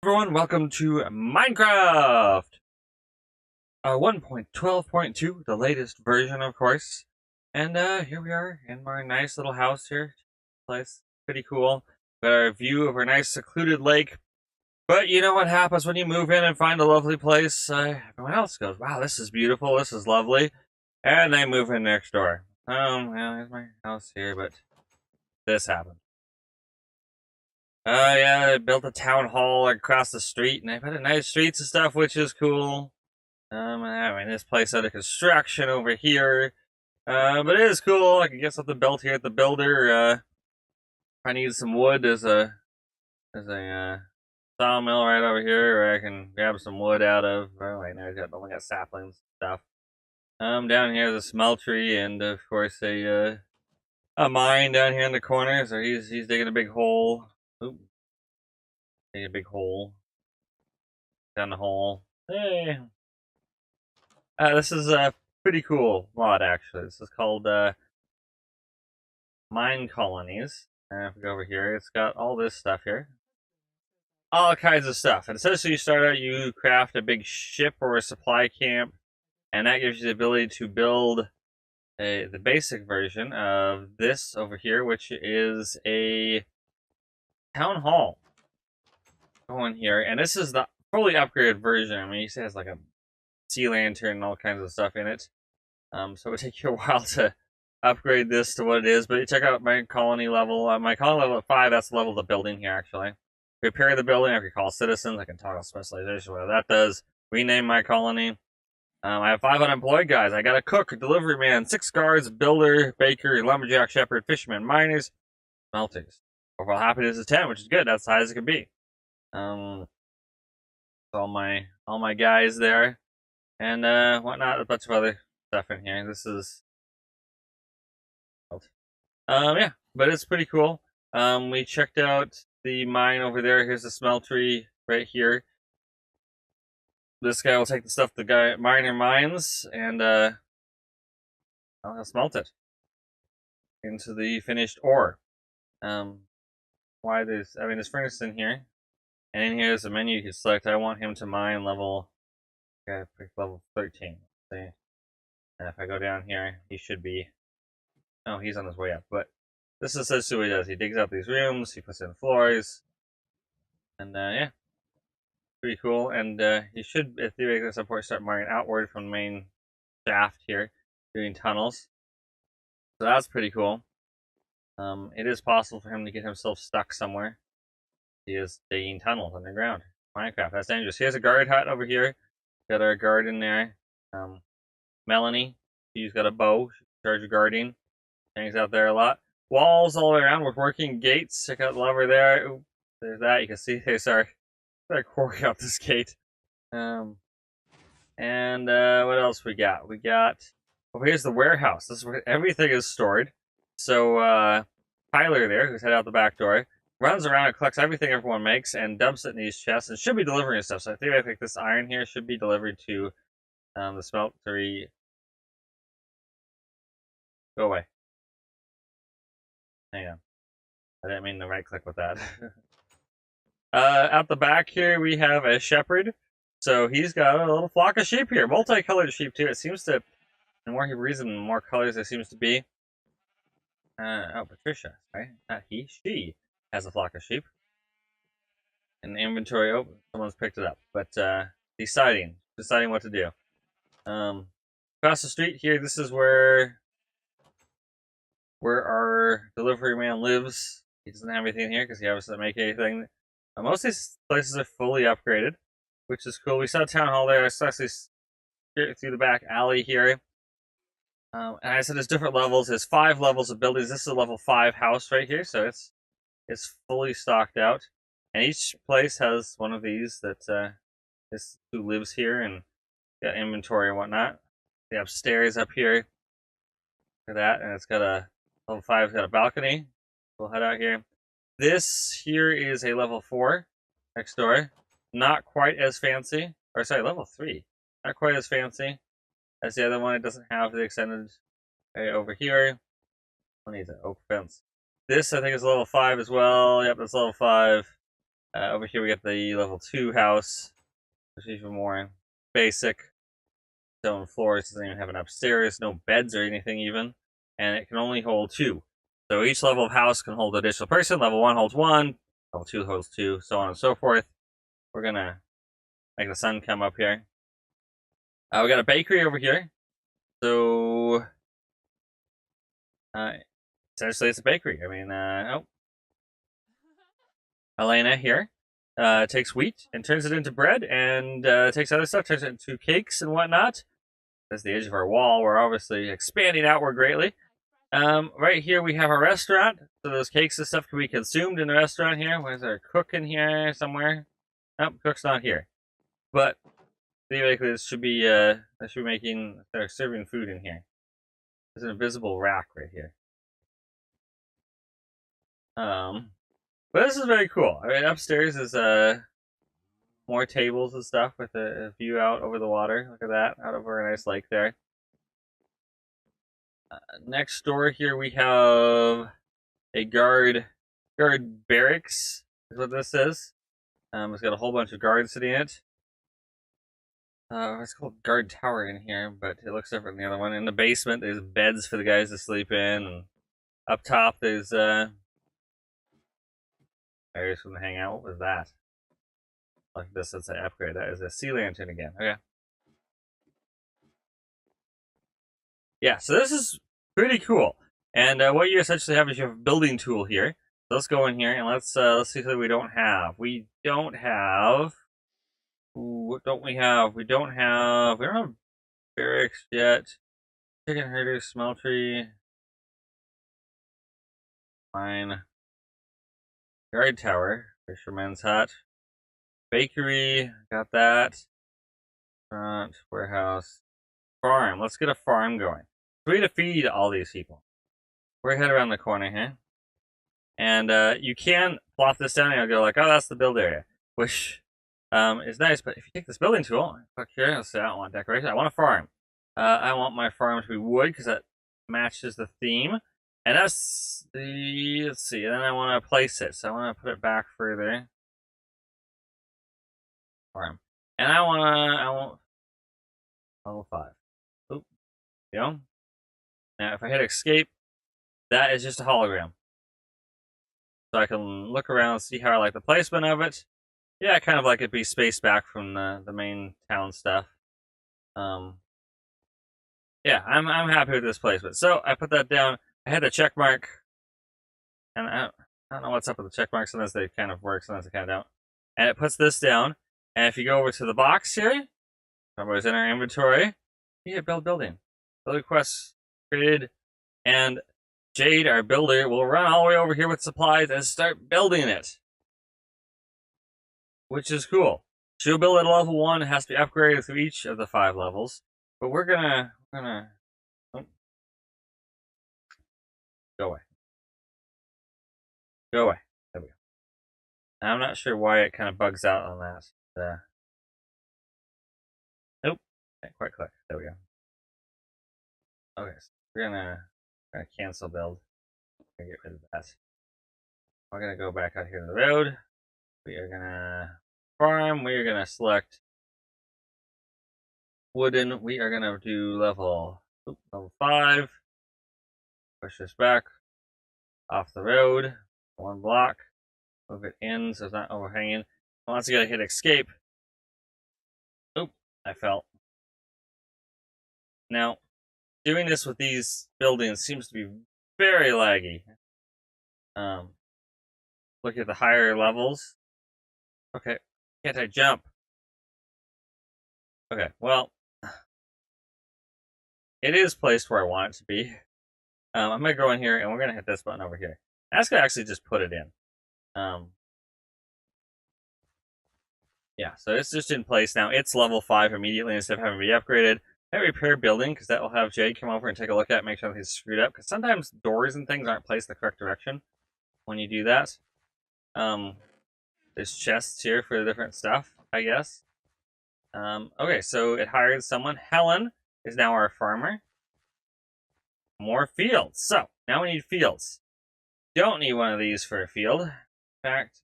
Everyone, welcome to Minecraft! 1.12.2, the latest version, of course. And here we are in our nice little house here. Place pretty cool. Got our view of our nice secluded lake. But you know what happens when you move in and find a lovely place? Everyone else goes, wow, this is beautiful, this is lovely. And they move in next door. Well, here's my house here, but this happened. Yeah, they built a town hall across the street, and they've got a nice streets and stuff, which is cool. I mean, this place under construction over here. But it is cool. I can get something built here at the builder. I need some wood. There's a sawmill right over here where I can grab some wood out of. Oh, right now I've only got saplings and stuff. Down here is a smeltery and of course a mine down here in the corner. So he's digging a big hole. Oop. Digging a big hole. Down the hole. Hey. This is a pretty cool mod, actually. This is called Minecolonies. And if we go over here, it's got all this stuff here. All kinds of stuff. And essentially, you start out, you craft a big ship or a supply camp, and that gives you the ability to build the basic version of this over here, which is a town hall. Go in here, and this is the fully upgraded version. I mean, you see it has like a sea lantern and all kinds of stuff in it. So it would take you a while to upgrade this to what it is, but you check out my colony level. My colony level at 5, that's the level of the building here, actually. Repair the building, I can call citizens, I can toggle specialization, whatever that does. Rename my colony. I have 5 unemployed guys. I got a cook, a delivery man, 6 guards, builder, baker, lumberjack, shepherd, fisherman, miners, smelters. Overall happiness is 10, which is good. That's as high as it can be. All my guys there. And whatnot, a bunch of other stuff in here. This is yeah, but it's pretty cool. We checked out the mine over there. Here's the smeltery right here. This guy will take the stuff the miner mines and I'll smelt it into the finished ore. There's furnace in here, and in here is a menu you can select. I want him to mine level. Okay, pick level 13. Let's see. And if I go down here, he should be. Oh, he's on his way up. But this is essentially what he does. He digs out these rooms, he puts in floors, and yeah, pretty cool. And he should, at theoretically, at some point, start mining outward from the main shaft here, doing tunnels. So that's pretty cool. It is possible for him to get himself stuck somewhere. He is digging tunnels underground. Minecraft, that's dangerous. Here's a guard hut over here. Got our guard in there. Melanie, she's got a bow. She's in charge of guarding. Hangs out there a lot. Walls all around with working gates. Check out the lever there. Ooh, there's that. You can see there's our quarry up this gate. And what else we got? We got here's the warehouse. This is where everything is stored. So Tyler there, who's head out the back door, runs around and collects everything everyone makes and dumps it in these chests and should be delivering stuff. So I think this iron here should be delivered to the smeltery. Go away. Hang on. I didn't mean to right click with that. Out the back here, we have a shepherd. So he's got a little flock of sheep here. Multicolored sheep, too. It seems to, the more he breeds them, the more colors there seems to be. Oh, Patricia, right? Not he, she has a flock of sheep. In the inventory, oh, someone's picked it up. But deciding what to do. Across the street here, this is where our delivery man lives. He doesn't have anything here because he obviously doesn't make anything. Most of these places are fully upgraded, which is cool. We saw a town hall there, especially through the back alley here. And I said there's different levels. There's 5 levels of buildings. This is a level 5 house right here, so it's fully stocked out. And each place has one of these that is who lives here and got inventory and whatnot. The upstairs up here. Look at that, and it's got a level 5's got a balcony. We'll head out here. This here is a level 4 next door. Not quite as fancy. Or sorry, level 3. Not quite as fancy as the other one. It doesn't have the extended area over here. What needs an oak fence? This, I think, is level 5 as well. Yep, that's level 5. Over here we got the level 2 house, which is even more basic. Stone floors, doesn't even have an upstairs, no beds or anything even, and it can only hold 2. So each level of house can hold an additional person. Level 1 holds 1, level 2 holds 2, so on and so forth. We're gonna make the sun come up here. We got a bakery over here. So, essentially it's a bakery. I mean, Elena here takes wheat and turns it into bread, and takes other stuff, turns it into cakes and whatnot. That's the edge of our wall. We're obviously expanding outward greatly. Right here we have our restaurant. So those cakes and stuff can be consumed in the restaurant here. Where's our cook in here somewhere? Nope, cook's not here. But theoretically, this should be making, they're serving food in here. There's an invisible rack right here. But this is very cool. I mean, upstairs is more tables and stuff with a view out over the water. Look at that, out over a nice lake there. Next door here we have a guard barracks, is what this is. It's got a whole bunch of guards sitting in it. It's called guard tower in here, but it looks different than the other one. In the basement, there's beds for the guys to sleep in, and up top there's areas for them to hang out. What was that? Like this, since I upgrade. That is a sea lantern again. Okay. Yeah, so this is pretty cool. And what you essentially have is you have a building tool here. So let's go in here and let's see what we don't have. We don't have. What don't we have? We don't have barracks yet. Chicken herder, smeltery. Fine. Guard tower, fisherman's hut. Bakery, got that. Front, warehouse. Farm, let's get a farm going. So we need to feed all these people. We're head around the corner here. And you can plop this down and you'll go like, oh, that's the build area. Which is nice, but if you take this building tool, click here, let's say I don't want decoration, I want a farm. I want my farm to be wood because that matches the theme. And that's the, let's see, then I want to place it. So I want to put it back further. Farm. And I want level 5. Oop. Go. Now if I hit escape, that is just a hologram. So I can look around and see how I like the placement of it. Yeah, I kind of like it be spaced back from the main town stuff. Yeah, I'm happy with this placement. So I put that down. I had a check mark, and I don't know what's up with the check marks. Sometimes they kind of work, sometimes they kind of don't. And it puts this down. And if you go over to the box here, somebody's in our inventory. Yeah, build building. Build requests created, and Jade, our builder, will run all the way over here with supplies and start building it, which is cool. She'll build at level 1. It has to be upgraded through each of the 5 levels. But we're gonna oh. Go away. Go away. There we go. I'm not sure why it kind of bugs out on that. Nope. Can't quite click. There we go. Okay, so we're gonna cancel build. Get rid of that. We're gonna go back out here to the road. We are gonna farm. We are gonna select wooden. We are gonna do level 5. Push this back off the road. 1 block. Move it in so it's not overhanging. Once you gotta hit escape. Oop, I fell. Now, doing this with these buildings seems to be very laggy. Look at the higher levels. Okay, can't I jump? Okay, well, it is placed where I want it to be. I'm gonna go in here and we're gonna hit this button over here. That's gonna actually just put it in. Yeah, so it's just in place now. It's level 5 immediately instead of having to be upgraded. I repair building because that will have Jade come over and take a look at it, make sure everything's screwed up. Because sometimes doors and things aren't placed the correct direction when you do that. There's chests here for the different stuff, I guess. Okay, so it hired someone. Helen is now our farmer. More fields. So now we need fields. Don't need one of these for a field. In fact,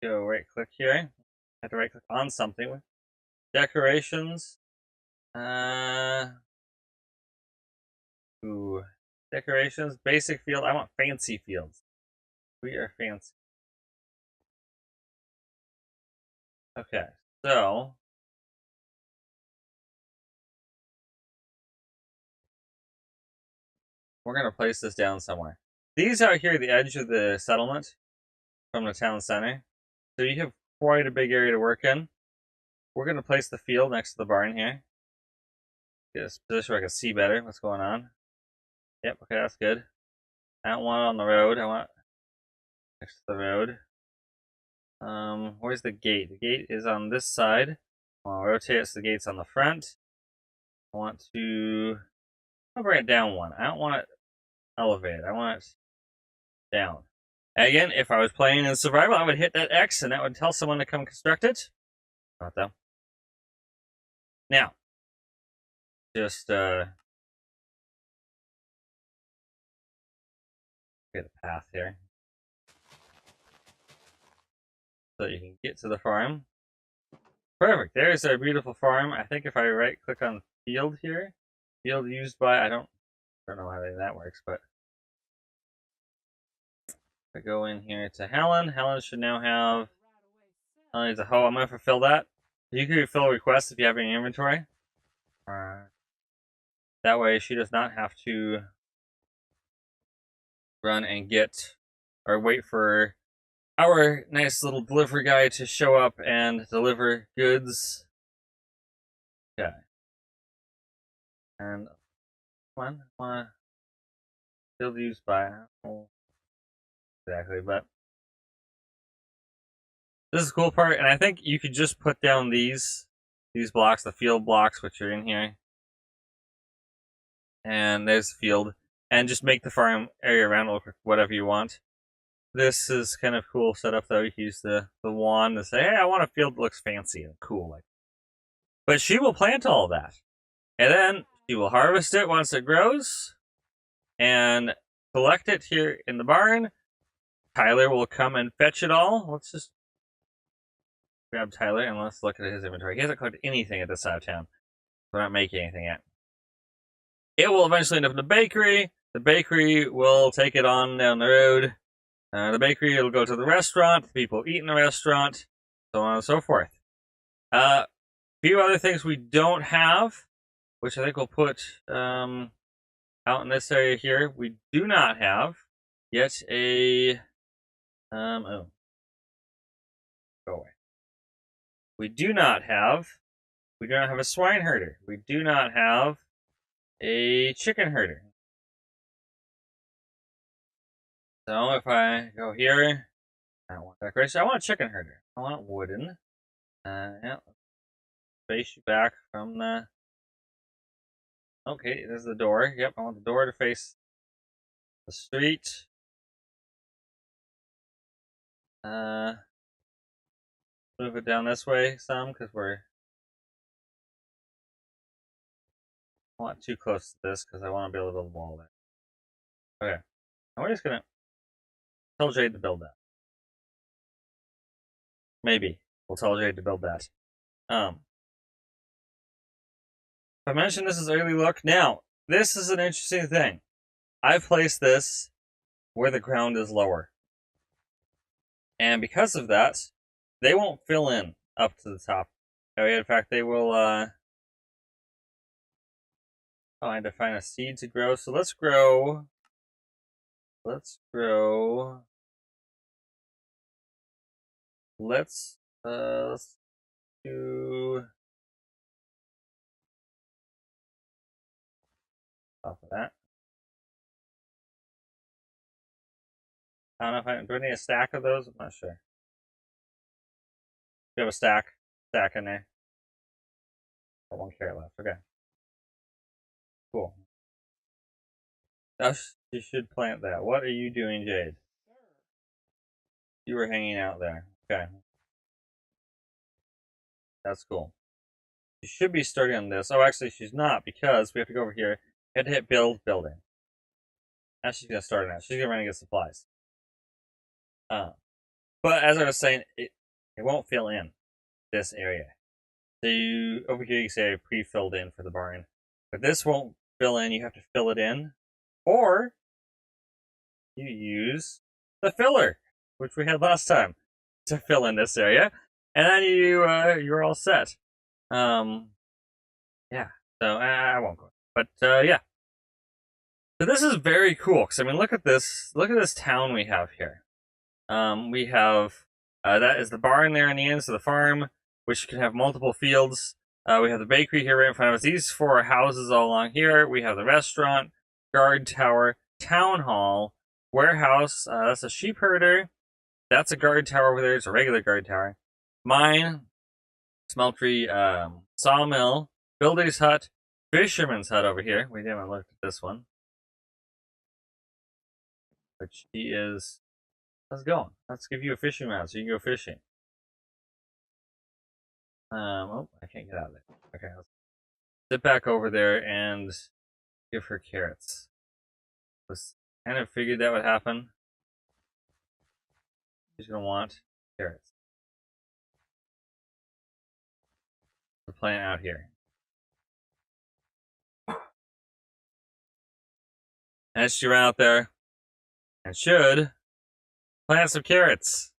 go right click here. I have to right click on something. Decorations. Ooh. Decorations. Basic field. I want fancy fields. We are fancy. Okay, so we're going to place this down somewhere. These out here, the edge of the settlement from the town center. So you have quite a big area to work in. We're going to place the field next to the barn here. Get a position where I can see better what's going on. Yep, okay, that's good. I don't want it on the road. I want it next to the road. Where's the gate? The gate is on this side. I'll rotate it so the gate's on the front. I want to... I'll bring it down one. I don't want it elevated. I want it down. Again, if I was playing in survival, I would hit that X and that would tell someone to come construct it. Not though. Now, just get a path here so you can get to the farm. Perfect. There's our beautiful farm. I think if I right click on field here, field used by, I don't know how that works, but if I go in here to Helen, Helen should now have, Helen needs a hoe. I'm going to fulfill that. You can fill requests if you have any inventory. That way she does not have to run and get, or wait for our nice little delivery guy to show up and deliver goods. Okay. And come on, I want to build used by, exactly, but this is the cool part, and I think you could just put down these blocks, the field blocks, which are in here. And there's the field, and just make the farm area around look like whatever you want. This is kind of cool setup though. You can use the wand to say, hey, I want a field that looks fancy and cool. Like, but she will plant all of that. And then she will harvest it once it grows and collect it here in the barn. Tyler will come and fetch it all. Let's just grab Tyler and let's look at his inventory. He hasn't collected anything at this side of town. We're not making anything yet. It will eventually end up in the bakery. The bakery will take it on down the road. The bakery will go to the restaurant. The people eat in the restaurant. So on and so forth. A few other things we don't have, which I think we'll put out in this area here. We do not have yet a... oh. Go away. We do not have a swine herder. We do not have a chicken herder. So if I go here, I don't want decoration. I want a chicken herder. I want wooden. Yeah. Face you back from the... Okay, there's the door. Yep, I want the door to face the street. Move it down this way some, because I want too close to this, because I want to be able to build a wall there. Okay. Now we're just going to tell Jade to build that. Maybe we'll tell Jade to build that. I mentioned this is early look. Now, this is an interesting thing. I've placed this where the ground is lower. And because of that, they won't fill in up to the top area. In fact, they will, oh, I had to find a seed to grow. So let's do, off of that. I don't know if do I need a stack of those? I'm not sure. You have a stack in there. Got 1 carrot left. Okay. Cool. You should plant that. What are you doing, Jade? You were hanging out there. Okay. That's cool. She should be starting on this. Oh, actually, she's not, because we have to go over here. We have to hit build building. Now she's going to start on that. She's going to run and get supplies. But as I was saying, it won't fill in this area. So over here you say pre-filled in for the barn. But this won't fill in, you have to fill it in. Or you use the filler, which we had last time, to fill in this area. And then you're all set. Yeah. So I won't go. But yeah. So this is very cool, because I mean, look at this town we have here. We have that is the barn there on the ends of the farm, which can have multiple fields. We have the bakery here right in front of us. These 4 houses all along here. We have the restaurant, guard tower, town hall, warehouse. That's a sheep herder. That's a guard tower over there. It's a regular guard tower. Mine, smeltery, sawmill, builder's hut, fisherman's hut over here. We haven't looked at this one. Which he is. How's it going? Let's give you a fishing rod so you can go fishing. Oh, I can't get out of there. Okay, let's sit back over there and give her carrots. Was kind of figured that would happen. She's gonna want carrots. The plant out here. And she ran out there and should plant some carrots.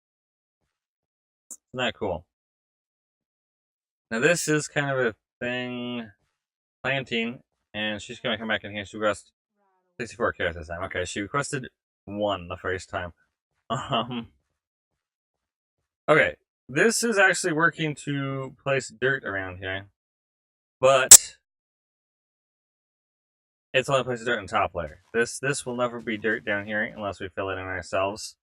Isn't that cool? Now this is kind of a thing, planting, and she's gonna come back in here. She requested 64 carrots this time. Okay, she requested 1 the first time. Okay, this is actually working to place dirt around here, but it's only places dirt in top layer. This will never be dirt down here unless we fill it in ourselves.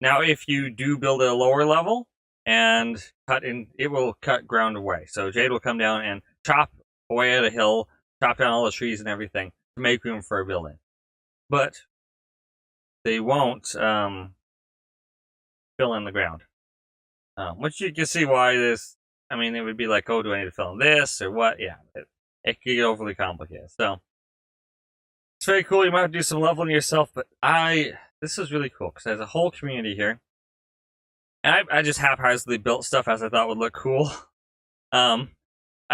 Now if you do build at a lower level and cut in, it will cut ground away. So Jade will come down and chop away at a hill, chop down all the trees and everything to make room for a building. But they won't fill in the ground. Which you can see why this, I mean, it would be like, oh, do I need to fill in this or what? Yeah, it could get overly complicated. So it's very cool. You might have to do some leveling yourself, but this is really cool because there's a whole community here. And I just haphazardly built stuff as I thought would look cool. I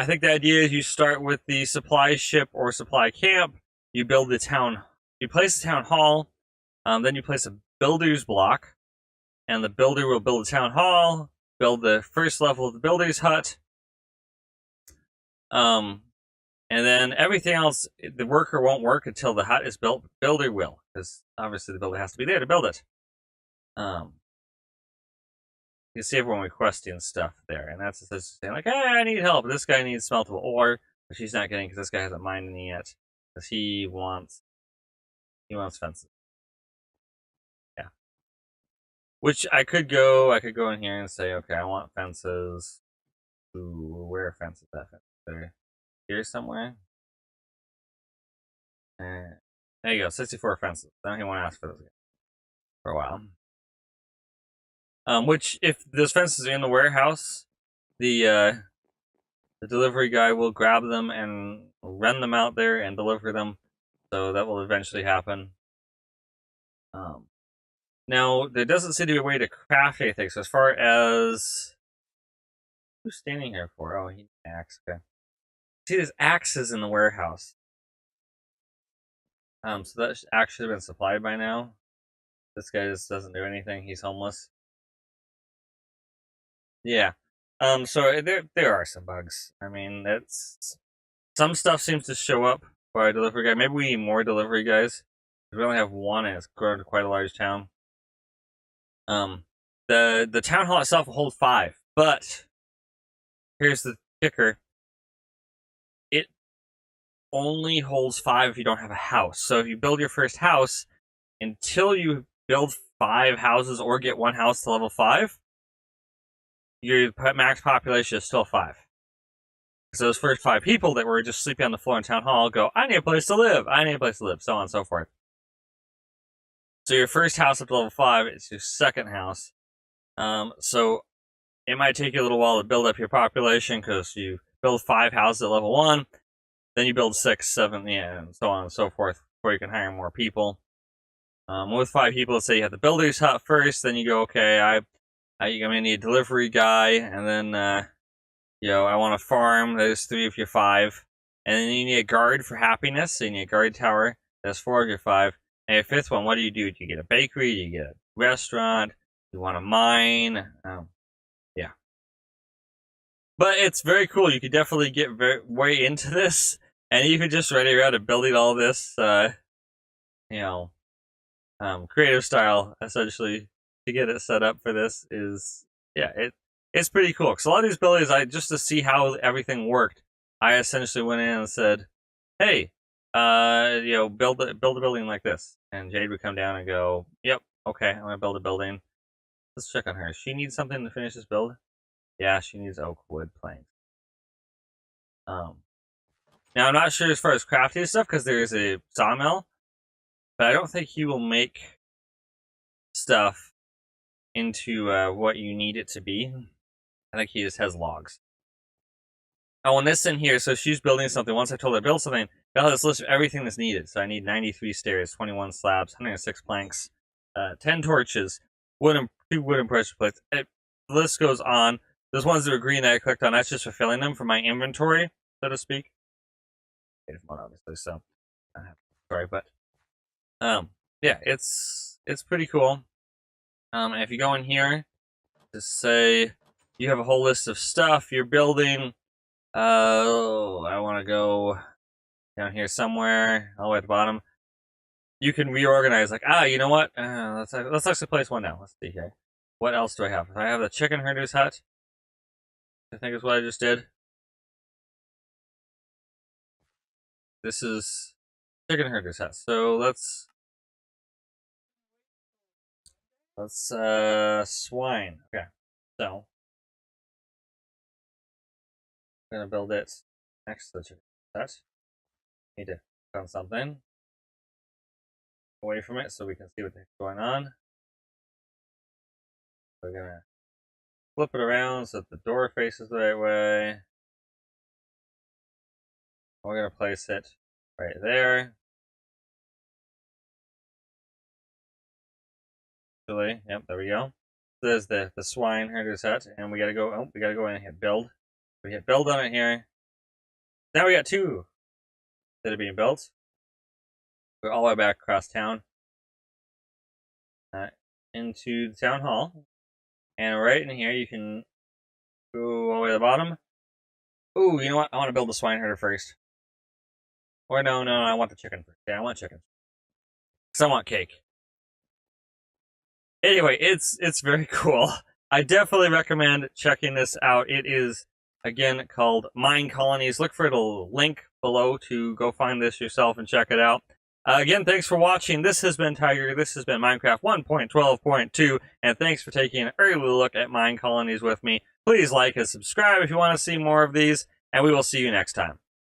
think the idea is you start with the supply ship or supply camp. You build the town. You place the town hall. Then you place a builder's block. And the builder will build a town hall. Build the first level of the builder's hut. And then everything else, the worker won't work until the hut is built. The builder will, because obviously the builder has to be there to build it. You see everyone requesting stuff there, and that's just saying like, hey, I need help. This guy needs smeltable ore, which he's not getting because this guy hasn't mined any yet, because he wants fences. Yeah. Which I could go in here and say, okay, I want fences. Ooh, where are fences at? There. Here somewhere. There you go, 64 fences. I don't even want to ask for those again for a while. Which, if those fences are in the warehouse, the delivery guy will grab them and run them out there and deliver them. So that will eventually happen. Now, there doesn't seem to be a way to craft anything. So as far as who's standing here for? Oh, he's an axe. Okay. See, there's axes in the warehouse. So that axe should have been supplied by now. This guy just doesn't do anything. He's homeless. Yeah. So there are some bugs. I mean, some stuff seems to show up by a delivery guy. Maybe we need more delivery guys. We only have 1, and it's grown to quite a large town. The town hall itself will hold 5, but here's the kicker. It only holds 5 if you don't have a house. So if you build your first house, until you build 5 houses or get 1 house to level 5, your max population is still 5. So those first 5 people that were just sleeping on the floor in town hall go, I need a place to live, I need a place to live, so on and so forth. So your first house up to level 5 is your second house. So it might take you a little while to build up your population because you build 5 houses at level 1, then you build 6, 7, yeah, and so on and so forth before you can hire more people. With 5 people, let's say you have the builder's hut first, then you go, okay, I'm gonna need a delivery guy, and then you know, I want a farm. There's 3 of your 5, and then you need a guard for happiness. So you need a guard tower. That's 4 of your 5. And your 5th one, what do? Do you get a bakery? Do you get a restaurant? You want a mine? Yeah. But it's very cool. You could definitely get way into this, and you could just ready around to building all this, you know, creative style essentially to get it set up for this is, yeah, it's pretty cool. Because a lot of these buildings, just to see how everything worked, I essentially went in and said, hey, you know, build a building like this. And Jade would come down and go, yep, okay, I'm gonna build a building. Let's check on her. She needs something to finish this build? Yeah, she needs oak wood planks. Now I'm not sure as far as crafting stuff, because there's a sawmill, but I don't think he will make stuff into what you need it to be. I think he just has logs. Oh, and this in here, so she's building something. Once I told her to build something, got this list of everything that's needed. So I need 93 stairs, 21 slabs, 106 planks, 10 torches, 2 wooden pressure plates. The list goes on. Those ones that are green that I clicked on, that's just fulfilling them for my inventory, so to speak. One, obviously, so sorry, but yeah, it's pretty cool. And if you go in here, just say you have a whole list of stuff you're building. I want to go down here somewhere, all the way at the bottom. You can reorganize, like, you know what? Let's actually place one now. Let's see here. What else do I have? I have the chicken herder's hut. I think is what I just did. This is chicken herder's hut. So let's swine. Okay. So I'm gonna build it next to the chicken hut. Need to click on something away from it so we can see what's going on. We're gonna flip it around so that the door faces the right way. We're gonna place it right there. Actually, yep, there we go. There's the swine herder's hut, and we gotta go. Oh, we gotta go in and hit build. We hit build on it here. Now we got 2 that are being built. We're all the way back across town into the town hall, and right in here you can go all the way to the bottom. Ooh, you know what? I want to build the swine herder first. Or no, I want the chicken first. Yeah, I want chicken. Because I want cake. Anyway, it's very cool. I definitely recommend checking this out. It is, again, called Minecolonies. Look for the link below to go find this yourself and check it out. Again, thanks for watching. This has been Tiger. This has been Minecraft 1.12.2, and thanks for taking an early look at Minecolonies with me. Please like and subscribe if you want to see more of these, and we will see you next time.